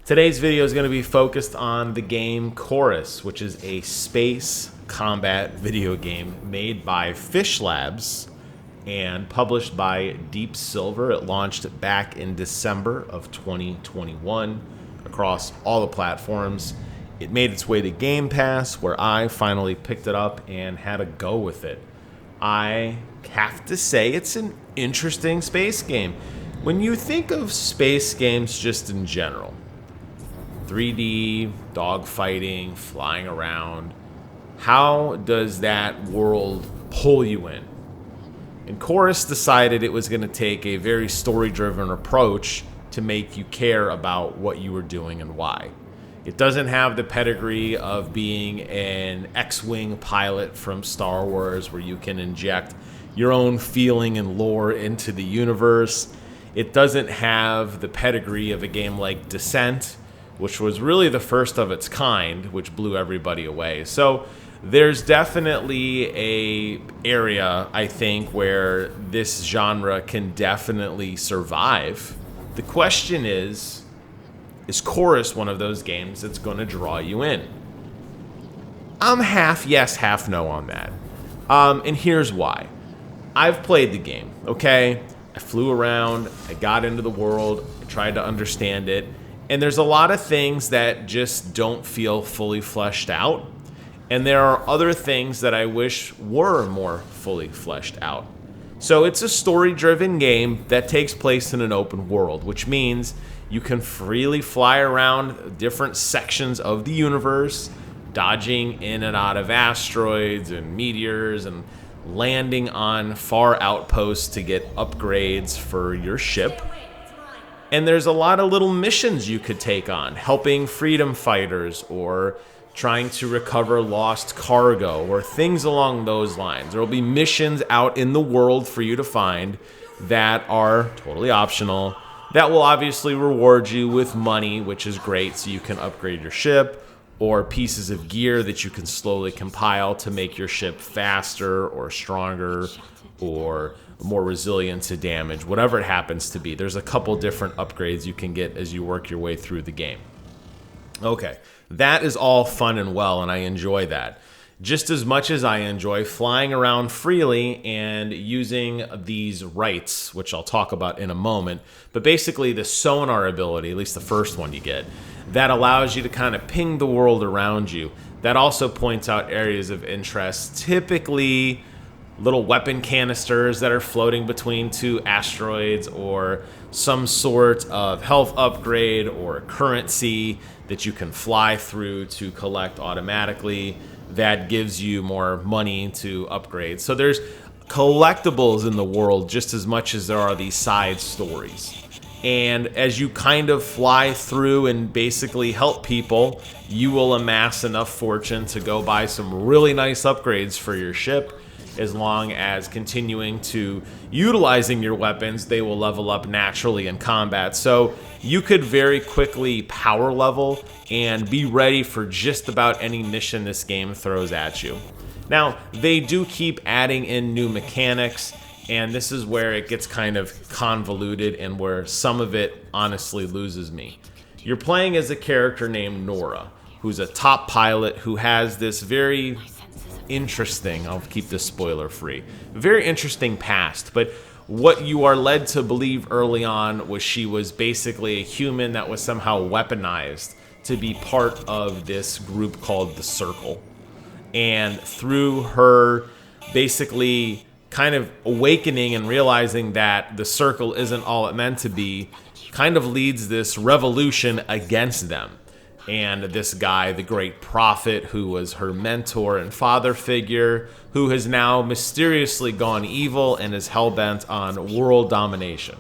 Today's video is going to be focused on the game Chorus, which is a space combat video game made by Fishlabs and published by Deep Silver. It launched back in December of 2021 across all the platforms. It made its way to GamePass, where I finally picked it up and had a go with it. I have to say it's an interesting space game. When you think of space games just in general, 3D, dogfighting, flying around, how does that world pull you in? And Chorus decided it was going to take a very story-driven approach to make you care about what you were doing and why. It doesn't have the pedigree of being an X-Wing pilot from Star Wars where you can inject your own feeling and lore into the universe. It doesn't have the pedigree of a game like Descent, which was really the first of its kind, which blew everybody away. So there's definitely a area, I think, where this genre can definitely survive. The question is Chorus one of those games that's going to draw you in? I'm half yes, half no on that. And here's why. I've played the game, okay? I flew around, I got into the world, I tried to understand it, and there's a lot of things that just don't feel fully fleshed out. And there are other things that I wish were more fully fleshed out. So it's a story-driven game that takes place in an open world, which means you can freely fly around different sections of the universe, dodging in and out of asteroids and meteors and landing on far outposts to get upgrades for your ship. And there's a lot of little missions you could take on, helping freedom fighters or trying to recover lost cargo or things along those lines. There will be missions out in the world for you to find that are totally optional, that will obviously reward you with money, which is great, so you can upgrade your ship, or pieces of gear that you can slowly compile to make your ship faster or stronger or more resilient to damage, whatever it happens to be. There's a couple different upgrades you can get as you work your way through the game. Okay, that is all fun and well, and I enjoy that. Just as much as I enjoy flying around freely and using these rights, which I'll talk about in a moment, but basically the sonar ability, at least the first one you get, that allows you to kind of ping the world around you. That also points out areas of interest, typically little weapon canisters that are floating between two asteroids, or some sort of health upgrade or currency that you can fly through to collect automatically that gives you more money to upgrade. So there's collectibles in the world just as much as there are these side stories. And as you kind of fly through and basically help people, you will amass enough fortune to go buy some really nice upgrades for your ship. As long as continuing to utilizing your weapons, they will level up naturally in combat. So you could very quickly power level and be ready for just about any mission this game throws at you. Now, they do keep adding in new mechanics, and this is where it gets kind of convoluted and where some of it honestly loses me. You're playing as a character named Nara, who's a top pilot who has this very interesting, I'll keep this spoiler free, very interesting past. But what you are led to believe early on was she was basically a human that was somehow weaponized to be part of this group called the Circle. And through her basically kind of awakening and realizing that the Circle isn't all it meant to be, kind of leads this revolution against them. And this guy, the Great Prophet, who was her mentor and father figure, who has now mysteriously gone evil and is hell-bent on world domination.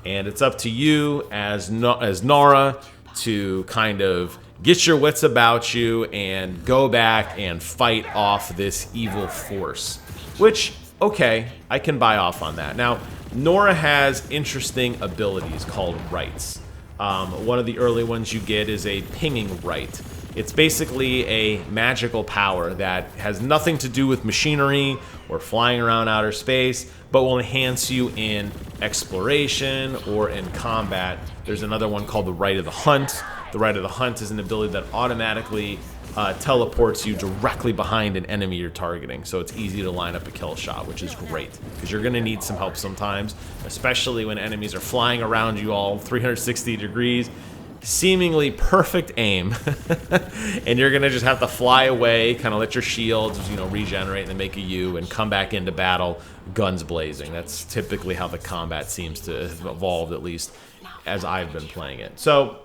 And it's up to you as Nara to kind of get your wits about you and go back and fight off this evil force. Which, okay, I can buy off on that. Now, Nara has interesting abilities called rights. One of the early ones you get is a pinging right. It's basically a magical power that has nothing to do with machinery or flying around outer space, but will enhance you in exploration or in combat. There's another one called the Right of the Hunt, The Right of the Hunt is an ability that automatically teleports you directly behind an enemy you're targeting, so it's easy to line up a kill shot, which is great, because you're going to need some help sometimes, especially when enemies are flying around you all 360 degrees, seemingly perfect aim, and you're going to just have to fly away, kind of let your shields, regenerate and then make a U and come back into battle, guns blazing. That's typically how the combat seems to have evolved, at least as I've been playing it. So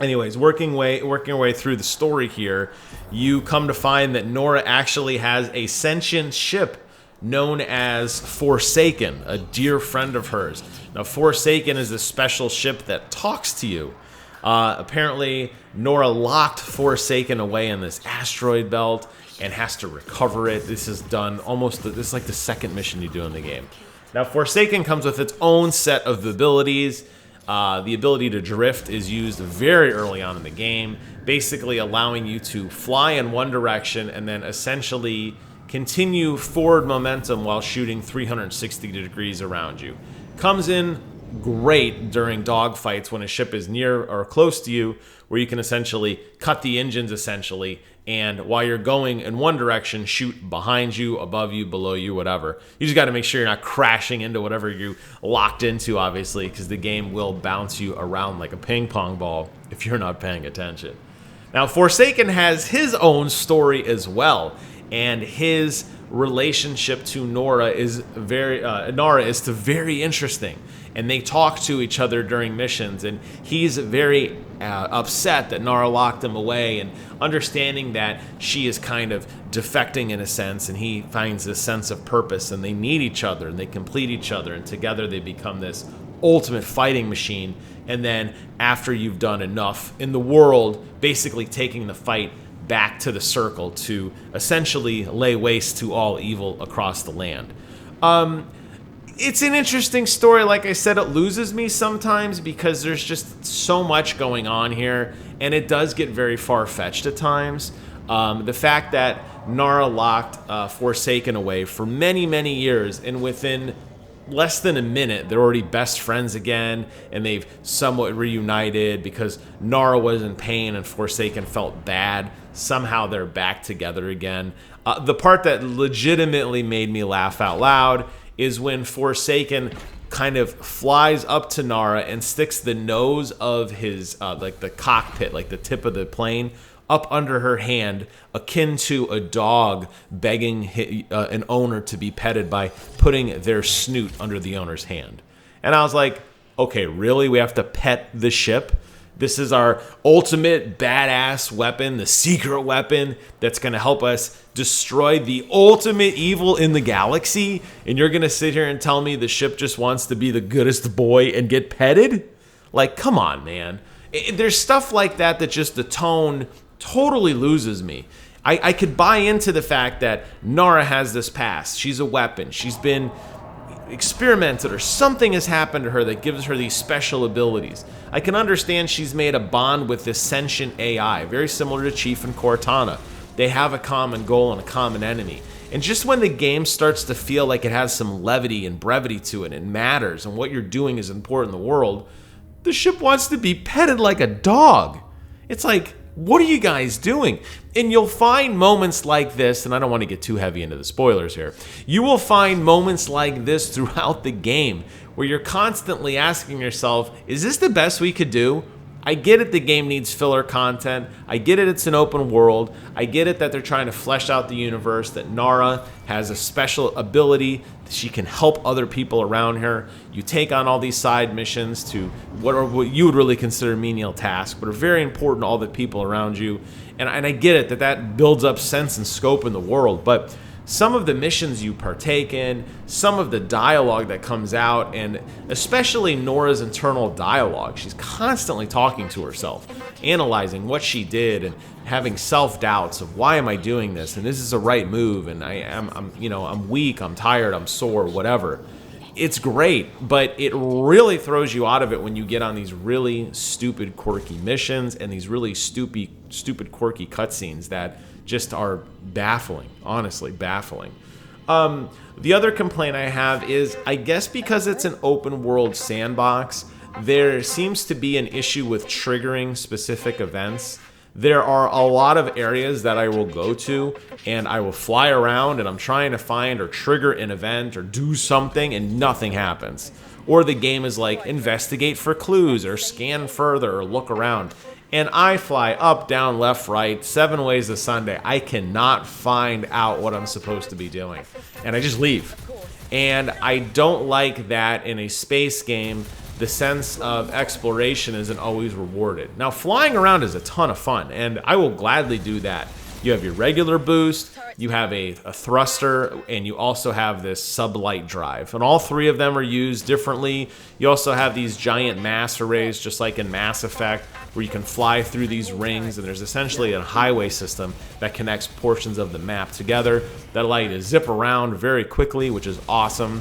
anyways, working your way through the story here, you come to find that Nara actually has a sentient ship known as Forsaken, a dear friend of hers. Now, Forsaken is a special ship that talks to you. Apparently, Nara locked Forsaken away in this asteroid belt and has to recover it. This is done this is like the second mission you do in the game. Now, Forsaken comes with its own set of abilities. The ability to drift is used very early on in the game, basically allowing you to fly in one direction and then essentially continue forward momentum while shooting 360 degrees around you. Comes in great during dogfights when a ship is near or close to you, where you can essentially cut the engines and while you're going in one direction, shoot behind you, above you, below you, whatever. You just got to make sure you're not crashing into whatever you locked into, obviously, because the game will bounce you around like a ping pong ball if you're not paying attention. Now, Forsaken has his own story as well, and his relationship to Nara is very interesting. And they talk to each other during missions, and he's very upset that Nara locked him away, and understanding that she is kind of defecting in a sense, and he finds this sense of purpose, and they need each other, and they complete each other, and together they become this ultimate fighting machine. And then after you've done enough in the world, basically taking the fight back to the circle to essentially lay waste to all evil across the land. It's an interesting story. Like I said, it loses me sometimes because there's just so much going on here, and it does get very far-fetched at times. The fact that Nara locked Forsaken away for many, many years, and within less than a minute, they're already best friends again, and they've somewhat reunited because Nara was in pain and Forsaken felt bad. Somehow they're back together again. The part that legitimately made me laugh out loud is when Forsaken kind of flies up to Nara and sticks the nose of his, like the cockpit, like the tip of the plane, up under her hand, akin to a dog begging an owner to be petted by putting their snoot under the owner's hand. And I was like, okay, really? We have to pet the ship? This is our ultimate badass weapon, the secret weapon that's going to help us destroy the ultimate evil in the galaxy, and you're going to sit here and tell me the ship just wants to be the goodest boy and get petted? Like, come on, man. There's stuff like that just the tone totally loses me. I could buy into the fact that Nara has this past. She's a weapon. She's been experimented, or something has happened to her that gives her these special abilities. I can understand she's made a bond with this sentient AI, very similar to Chief and Cortana. They have a common goal and a common enemy. And just when the game starts to feel like it has some levity and brevity to it and matters and what you're doing is important in the world, the ship wants to be petted like a dog. It's like, what are you guys doing? And you'll find moments like this, and I don't want to get too heavy into the spoilers here. You will find moments like this throughout the game where you're constantly asking yourself, is this the best we could do? I get it, the game needs filler content. I get it, it's an open world. I get it that they're trying to flesh out the universe, that Nara has a special ability, that she can help other people around her. You take on all these side missions to what you would really consider menial tasks, but are very important to all the people around you. And I get it that builds up sense and scope in the world, but some of the missions you partake in, some of the dialogue that comes out, and especially Nora's internal dialogue. She's constantly talking to herself, analyzing what she did, and having self-doubts of why am I doing this, and this is the right move, and I'm weak, I'm tired, I'm sore, whatever. It's great, but it really throws you out of it when you get on these really stupid, quirky missions and these really stupid, quirky cutscenes that just are baffling, honestly baffling. The other complaint I have is, I guess because it's an open world sandbox, there seems to be an issue with triggering specific events. There are a lot of areas that I will go to and I will fly around and I'm trying to find or trigger an event or do something and nothing happens. Or the game is like, investigate for clues or scan further or look around. And I fly up, down, left, right, 7 ways to Sunday. I cannot find out what I'm supposed to be doing. And I just leave. And I don't like that in a space game. The sense of exploration isn't always rewarded. Now, flying around is a ton of fun, and I will gladly do that. You have your regular boost, you have a thruster, and you also have this sublight drive. And all 3 of them are used differently. You also have these giant mass arrays, just like in Mass Effect, where you can fly through these rings, and there's essentially a highway system that connects portions of the map together that allow you to zip around very quickly, which is awesome.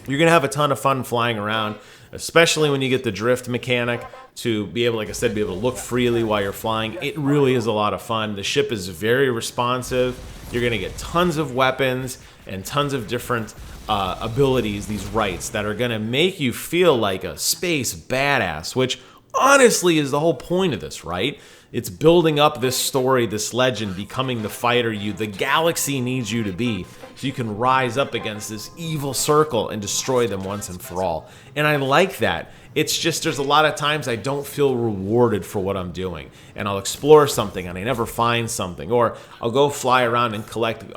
You're going to have a ton of fun flying around, especially when you get the drift mechanic to be able, like I said, be able to look freely while you're flying. It really is a lot of fun. The ship is very responsive. You're going to get tons of weapons and tons of different abilities, these rights, that are going to make you feel like a space badass, which honestly is the whole point of this, right? It's building up this story, this legend, becoming the fighter the galaxy needs you to be, so you can rise up against this evil circle and destroy them once and for all. And I like that. It's just there's a lot of times I don't feel rewarded for what I'm doing. And I'll explore something and I never find something. Or I'll go fly around and collect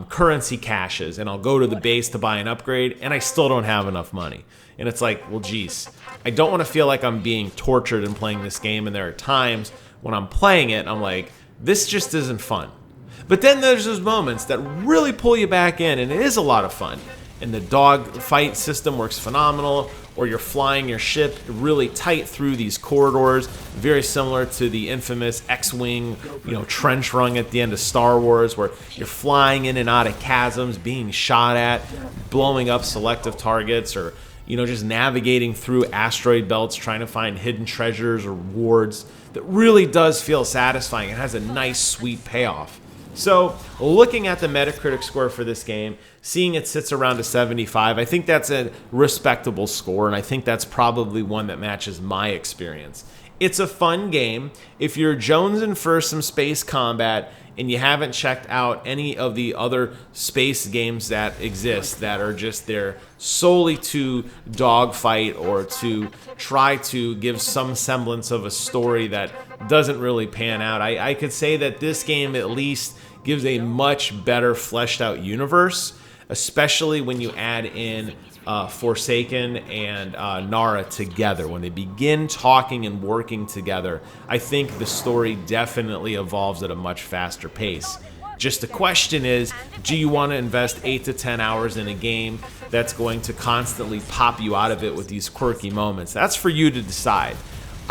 currency caches, and I'll go to the base to buy an upgrade, and I still don't have enough money. And it's like, well, geez, I don't want to feel like I'm being tortured in playing this game, and there are times when I'm playing it, I'm like, this just isn't fun. But then there's those moments that really pull you back in, and it is a lot of fun. And the dog fight system works phenomenal, or you're flying your ship really tight through these corridors, very similar to the infamous X-Wing, trench run at the end of Star Wars, where you're flying in and out of chasms, being shot at, blowing up selective targets, or just navigating through asteroid belts, trying to find hidden treasures or rewards. That really does feel satisfying. It has a nice, sweet payoff. So, looking at the Metacritic score for this game, seeing it sits around a 75, I think that's a respectable score, and I think that's probably one that matches my experience. It's a fun game. If you're jonesing for some space combat and you haven't checked out any of the other space games that exist that are just there solely to dogfight or to try to give some semblance of a story that doesn't really pan out, I could say that this game at least gives a much better fleshed out universe, especially when you add in Forsaken and Nara together. When they begin talking and working together, I think the story definitely evolves at a much faster pace. Just the question is, do you want to invest 8 to 10 hours in a game that's going to constantly pop you out of it with these quirky moments? That's for you to decide.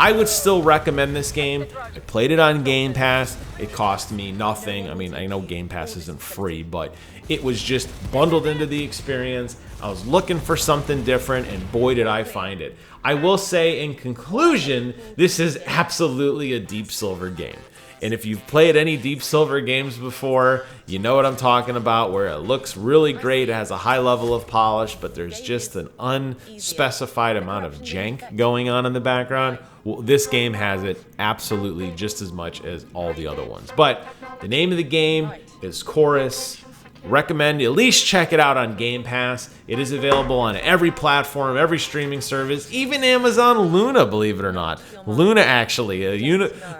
I would still recommend this game. I played it on Game Pass. It cost me nothing. I mean, I know Game Pass isn't free, but it was just bundled into the experience. I was looking for something different, and boy, did I find it. I will say, in conclusion, this is absolutely a Deep Silver game. And if you've played any Deep Silver games before, you know what I'm talking about, where it looks really great, it has a high level of polish, but there's just an unspecified amount of jank going on in the background. Well, this game has it absolutely just as much as all the other ones. But the name of the game is Chorus. Recommend at least check it out on Game Pass. It is available on every platform, every streaming service, even Amazon Luna, believe it or not. Luna, actually.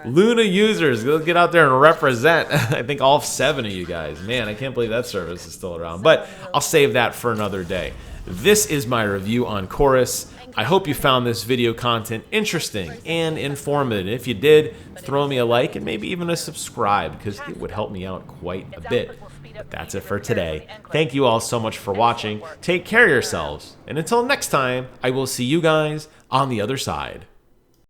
Luna users, go get out there and represent. I think all 7 of you guys. Man, I can't believe that service is still around. But I'll save that for another day. This is my review on Chorus. I hope you found this video content interesting and informative. If you did, throw me a like and maybe even a subscribe, because it would help me out quite a bit. But that's it for today. Thank you all so much for watching. Take care of yourselves. And until next time, I will see you guys on the other side.